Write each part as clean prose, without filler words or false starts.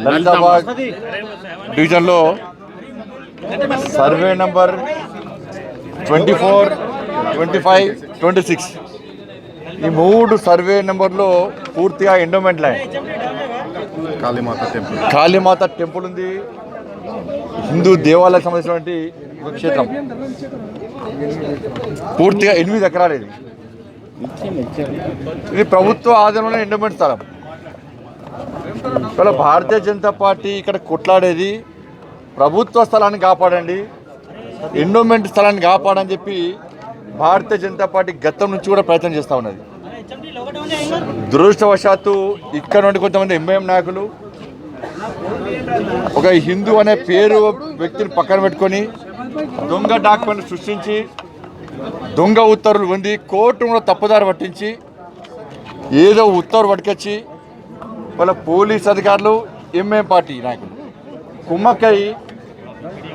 లలితాబాద్ డివిజన్లో survey number 24, 25, 26 ఈ మూడు సర్వే నెంబర్లో పూర్తిగా ఎండోమెంట్ ల్యాండ్. కాళీమాత టెంపుల్ ఉంది, హిందూ దేవాలయాలకు సంబంధించినటువంటి ఒక క్షేత్రం. పూర్తిగా 8 ఎకరాలు. ఇది ప్రభుత్వ ఆధీనంలో ఎండోమెంట్ స్థలం. ఇవాళ భారతీయ జనతా పార్టీ ఇక్కడ కొట్లాడేది ప్రభుత్వ స్థలాన్ని కాపాడండి, ఎండోమెంట్ స్థలాన్ని కాపాడని చెప్పి భారతీయ జనతా పార్టీ గతం నుంచి కూడా ప్రయత్నం చేస్తూ ఉన్నది. దురదృష్టవశాత్తు ఇక్కడ నుండి కొంతమంది ఎంఐఎం నాయకులు ఒక హిందూ అనే పేరు వ్యక్తిని పక్కన పెట్టుకొని దొంగ డాక్యుమెంట్ సృష్టించి దొంగ ఉత్తర్వులు పొంది కోర్టులో తప్పుదారి పట్టించి ఏదో ఉత్తర్వు పట్టుకొచ్చి వాళ్ళ పోలీస్ అధికారులు ఎంఐఎం పార్టీ నాయకులు కుమ్మక్కై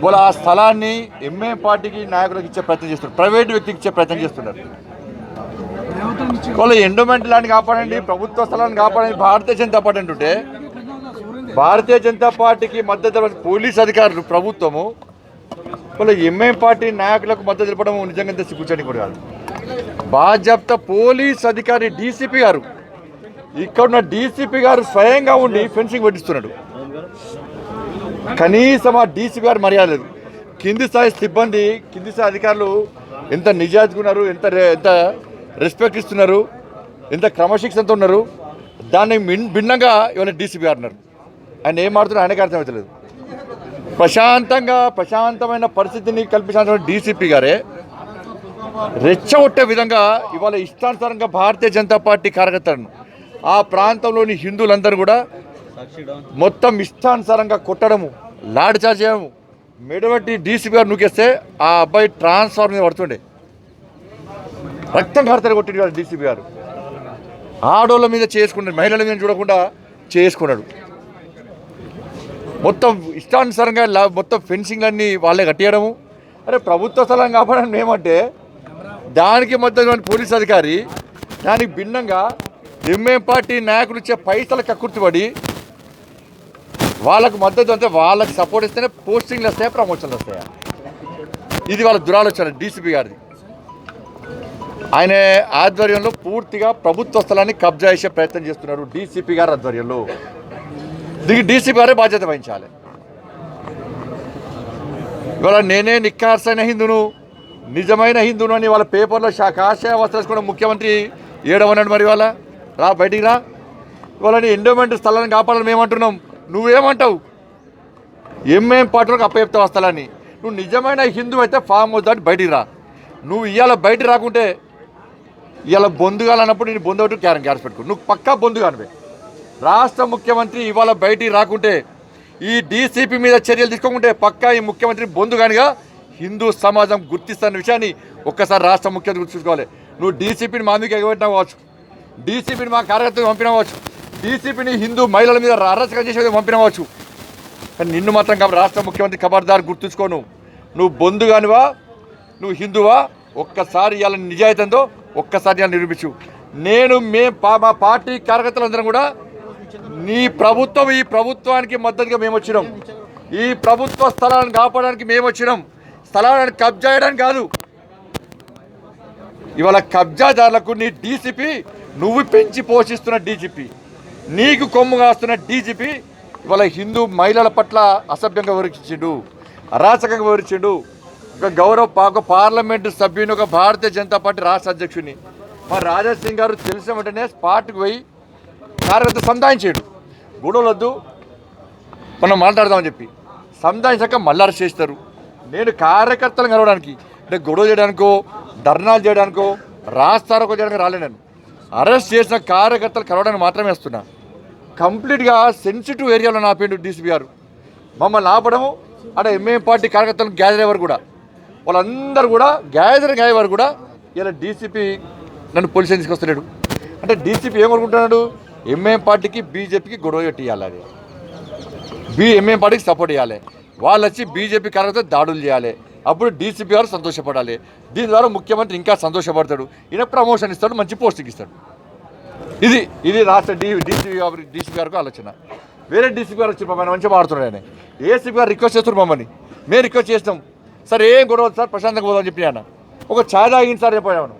వాళ్ళ ఆ స్థలాన్ని ఎంఐఎం పార్టీకి నాయకులకు ఇచ్చే ప్రయత్నం చేస్తున్నారు, ప్రైవేట్ వ్యక్తికి ఇచ్చే ప్రయత్నం చేస్తున్నారు. వాళ్ళ ఎండోమెంట్ ల్యాండ్ కాపాడండి, ప్రభుత్వ స్థలాన్ని కాపాడండి భారతీయ జనతా పార్టీ అంటుంటే భారతీయ జనతా పార్టీకి మద్దతు పోలీస్ అధికారులు ప్రభుత్వము వాళ్ళ ఎంఐఎం పార్టీ నాయకులకు మద్దతు తెలపడం నిజంగా సిగ్గుచని కూడా కాదు. బాధ్యత పోలీస్ అధికారి డీసీపీ గారు, ఇక్కడున్న డీసీపీ గారు స్వయంగా ఉండి ఫెన్సింగ్ పెట్టిస్తున్నాడు. కనీసం ఆ డీసీపీ గారు మర్యాద లేదు. కింది స్థాయి సిబ్బంది, కింది స్థాయి అధికారులు ఎంత నిజాయితీగా ఉన్నారు, ఎంత రెస్పెక్ట్ ఇస్తున్నారు, ఎంత క్రమశిక్షణతో ఉన్నారు. దాన్ని భిన్నంగా ఇవాళ డీసీపీ గారు ఉన్నారు. ఆయన ఏం మాడుతున్నారు ఆయనకు అర్థమవుతలేదు. ప్రశాంతమైన పరిస్థితిని కల్పించాల్సిన డీసీపీ గారే రెచ్చగొట్టే విధంగా ఇవాళ ఇష్టానుసారంగా భారతీయ జనతా పార్టీ కార్యకర్తలను ఆ ప్రాంతంలోని హిందువులందరూ కూడా మొత్తం ఇష్టానుసారంగా కొట్టడము, లాఠీ చార్జ్ చేయడము, మెడబెట్టి డీసీపీ గారు నూకేస్తే ఆ అబ్బాయి ట్రాన్స్ఫార్మర్ మీద పడుతుండే రక్తం కడతలు కొట్టిండు డీసీపీ గారు. ఆడోళ్ళ మీద చేసుకున్నాడు, మహిళల మీద చూడకుండా చేసుకున్నాడు. మొత్తం ఇష్టానుసారంగా మొత్తం ఫెన్సింగ్లన్నీ వాళ్ళే కట్టేయడము. అరే ప్రభుత్వ స్థలం కాపాడడం ఏమంటే దానికి మధ్య పోలీస్ అధికారి దానికి భిన్నంగా ఎంఐఎం పార్టీ నాయకులు ఇచ్చే పైసలకు కక్కుర్తిపడి వాళ్ళకు మద్దతు అంటే వాళ్ళకి సపోర్ట్ ఇస్తేనే పోస్టింగ్లు వస్తాయా, ప్రమోషన్లు వస్తాయా? ఇది వాళ్ళ దురాలోచన డీసీపీ గారిది. ఆయన ఆధ్వర్యంలో పూర్తిగా ప్రభుత్వ స్థలాన్ని కబ్జా చేసే ప్రయత్నం చేస్తున్నారు డీసీపీ గారి ఆధ్వర్యంలో. దీనికి డీసీపీ గారే బాధ్యత వహించాలి. ఇవాళ నేనే నిక్కార్సైన హిందును, నిజమైన హిందును అని వాళ్ళ పేపర్లో కాషాయ వస్త్రాలు కూడా ముఖ్యమంత్రి ఏడవన్నాడు. మరి వాళ్ళ రా బయటికి రా, వాళ్ళని ఎండోమెంట్ స్థలాన్ని కాపాడాలని మేమంటున్నాం, నువ్వేమంటావు? ఎంఐఎం పార్టీలకు అప్పచెప్తావు ఆ స్థలాన్ని. నువ్వు నిజమైన హిందూ అయితే ఫామ్ హౌస్ దాటి బయటికి రా. నువ్వు ఇవాళ బయటికి రాకుంటే ఇవాళ బొందుగాలన్నప్పుడు నేను బొందవట్టు క్యారెస్ పెట్టుకో, నువ్వు పక్కా బొందుగానివే. రాష్ట్ర ముఖ్యమంత్రి ఇవాళ బయటికి రాకుంటే ఈ డీసీపీ మీద చర్యలు తీసుకోకుంటే పక్కా ఈ ముఖ్యమంత్రి బొందుగానిగా హిందూ సమాజం గుర్తిస్తున్న విషయాన్ని ఒక్కసారి రాష్ట్ర ముఖ్యమంత్రి గుర్తుంచుకోవాలి. నువ్వు డీసీపీని మా మీకు ఎగబెట్టినా కావచ్చు, డీసీపీని మా కార్యకర్తలు పంపినవచ్చు, డీసీపీని హిందూ మహిళల మీద అరాచకం చేసే పంపినవచ్చు, కానీ నిన్ను మాత్రం కాబట్టి రాష్ట్ర ముఖ్యమంత్రి ఖబర్దార్ గుర్తుంచుకోను. నువ్వు బొందుగానివా, నువ్వు హిందువా? ఒక్కసారి ఇవాళ నిజాయితీతో ఒక్కసారి ఇవాళ నిరూపించు. మా పార్టీ కార్యకర్తలందరం కూడా నీ ప్రభుత్వం, ఈ ప్రభుత్వానికి మద్దతుగా మేము వచ్చినాం. ఈ ప్రభుత్వ స్థలాలను కాపాడడానికి మేము వచ్చినాం, స్థలాలను కబ్జా చేయడానికి కాదు. ఇవాళ కబ్జాదారులకు నీ డీసీపీ, నువ్వు పెంచి పోషిస్తున్న డీజీపీ, నీకు కొమ్ము కాస్తున్న డీజీపీ ఇవాళ హిందూ మహిళల పట్ల అసభ్యంగా వివరించిండు, అరాచకంగా వివరించిండు. ఒక పార్లమెంటు సభ్యుని, ఒక భారతీయ జనతా పార్టీ రాష్ట్ర అధ్యక్షుడిని మా రాజా సింగ్ గారు తెలిసిన వెంటనే స్పాట్కి పోయి కార్యకర్త సంధాయించాడు. గొడవలొద్దు మనం మాట్లాడదామని చెప్పి సంధాయించాక మళ్ళీ అరెస్ట్ చేస్తారు. నేను కార్యకర్తలను కలవడానికి అంటే గొడవ చేయడానికో, ధర్నాలు చేయడానికో, రాస్తారోకో చేయడానికి రాలే. నేను అరెస్ట్ చేసిన కార్యకర్తలు కలవడానికి మాత్రమే వస్తున్నా. కంప్లీట్గా సెన్సిటివ్ ఏరియాలో నాపేండు డీసీపీ గారు. మమ్మల్ని ఆపడము, అంటే ఎంఐఎం పార్టీ కార్యకర్తలు గ్యాదర్ అయ్యేవారు కూడా, వాళ్ళందరూ కూడా గ్యాదర్ అయ్యేవారు కూడా ఇలా డీసీపీ నన్ను పోలీసులు తీసుకొస్తున్నాడు. అంటే డీసీపీ ఏమనుకుంటున్నాడు? ఎంఐఎం పార్టీకి బీజేపీకి గొడవ పెట్టియాలి, అది ఎంఐఎం పార్టీకి సపోర్ట్ చేయాలి, వాళ్ళు వచ్చి బీజేపీ కార్యకర్తలు దాడులు చేయాలి, అప్పుడు డీసీపీ గారు సంతోషపడాలి. దీని ద్వారా ముఖ్యమంత్రి ఇంకా సంతోషపడతాడు, ఈయన ప్రమోషన్ ఇస్తాడు, మంచి పోస్టింగ్ ఇస్తాడు. ఇది రాష్ట్ర డీసీపీ గారికి ఆలోచన. వేరే డీసీపీ గారు వచ్చి మమ్మల్ని మంచిగా మాడుతున్నాడు. ఆయన ఏసీపీ గారు రిక్వెస్ట్ చేస్తున్నారు మమ్మల్ని. మేము రిక్వెస్ట్ చేసినాం, సార్ ఏం గొడవ సార్ ప్రశాంతంగా పోదామని చెప్పి ఆయన ఒక ఛాయ్ తాగింది సార్ చెప్పాను.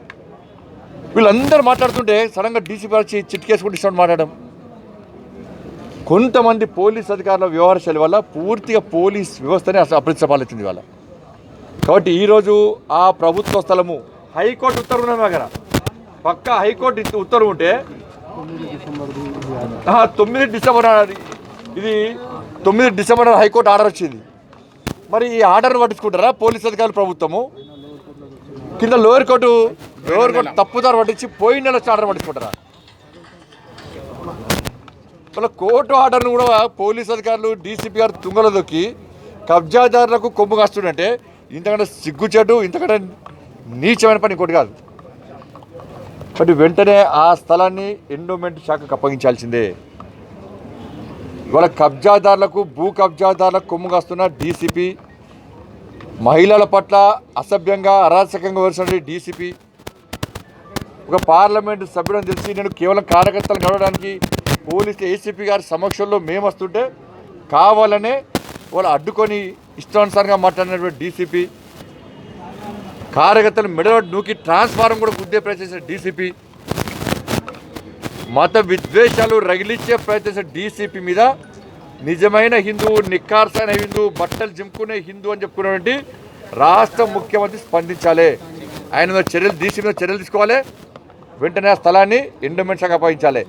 వీళ్ళందరూ మాట్లాడుతుంటే సడన్గా డీసీపీ గారు చిట్కేసుకుంటూ ఇష్టం మాట్లాడడం. కొంతమంది పోలీస్ అధికారుల వ్యవహార శైలి వల్ల పూర్తిగా పోలీస్ వ్యవస్థనే అసలు అప్రతిష్టపాలించింది వాళ్ళ. కాబట్టి ఈరోజు ఆ ప్రభుత్వ స్థలము హైకోర్టు ఉత్తర్వు ఉన్నది దగ్గర, పక్కా హైకోర్టు ఉత్తర్వు ఉంటే 9 డిసెంబర్ ఇది 9 డిసెంబర్ హైకోర్టు ఆర్డర్ వచ్చింది. మరి ఈ ఆర్డర్ పట్టించుకుంటారా పోలీస్ అధికారులు ప్రభుత్వము? కింద లోయర్ కోర్టు తప్పుదారు పట్టించి పోయిన నెల ఆర్డర్ పట్టించుకుంటారా? వాళ్ళ కోర్టు ఆర్డర్ను కూడా పోలీస్ అధికారులు డీసీపీ గారు తుంగలో దొక్కి కబ్జాదారులకు కొమ్ము కాస్తుందంటే ఇంతకంటే సిగ్గుచేటు, ఇంతకంటే నీచమైన పని ఇంకోటి కాదు. కాబట్టి వెంటనే ఆ స్థలాన్ని ఎండోమెంట్ శాఖకు అప్పగించాల్సిందే. ఇవాళ కబ్జాదారులకు భూ కబ్జాదారులకు కొమ్ము కాస్తున్న డీసీపీ, మహిళల పట్ల అసభ్యంగా అరాచకంగా వరుస డీసీపీ, ఒక పార్లమెంటు సభ్యుడని తెలిసి నేను కేవలం కార్యకర్తలు గడవడానికి పోలీసు ఏసీపీ గారి సమక్షంలో మేము వస్తుంటే కావాలనే వాళ్ళు అడ్డుకొని ఇష్టానుసారంగా మాట్లాడినటువంటి డీసీపీ, కార్యకర్తలు మెడలో నూకి ట్రాన్స్ఫారం కూడా గుద్దే ప్రయత్నించిన డీసీపీ, మత విద్వేషాలు రగిలించే ప్రయత్నించిన డీసీపీ మీద నిజమైన హిందువు, నిక్కార్సైన హిందూ, బట్టలు జింపుకునే హిందూ అని చెప్పుకున్నటువంటి రాష్ట్ర ముఖ్యమంత్రి స్పందించాలి. ఆయన మీద చర్యలు, డీసీ మీద చర్యలు తీసుకోవాలి. వెంటనే ఆ స్థలాన్ని ఎండోమెంట్ శాఖ అప్పగించాలి.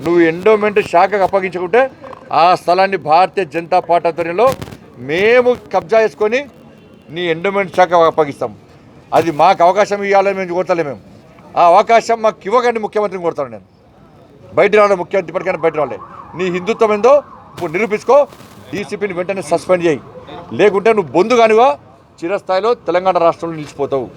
నువ్వు ఎండోమెంట్ శాఖకు అప్పగించుకుంటే ఆ స్థలాన్ని భారతీయ జనతా పార్టీ ఆధ్వర్యంలో మేము కబ్జా చేసుకొని నీ ఎండోమెంట్ శాఖ అప్పగిస్తాం. అది మాకు అవకాశం ఇవ్వాలని మేము కోరతలే. మేము ఆ అవకాశం మాకు ఇవ్వగానే ముఖ్యమంత్రిని కోరుతాను. నేను బయట రాలే, ముఖ్యమంత్రి ఇప్పటికైనా బయట రాలే. నీ హిందుత్వం ఏందో ఇప్పుడు నిరూపించుకో, డీసీపీని వెంటనే సస్పెండ్ చేయి. లేకుంటే నువ్వు బొందుగానివా చిరస్థాయిలో తెలంగాణ రాష్ట్రంలో నిలిచిపోతావు.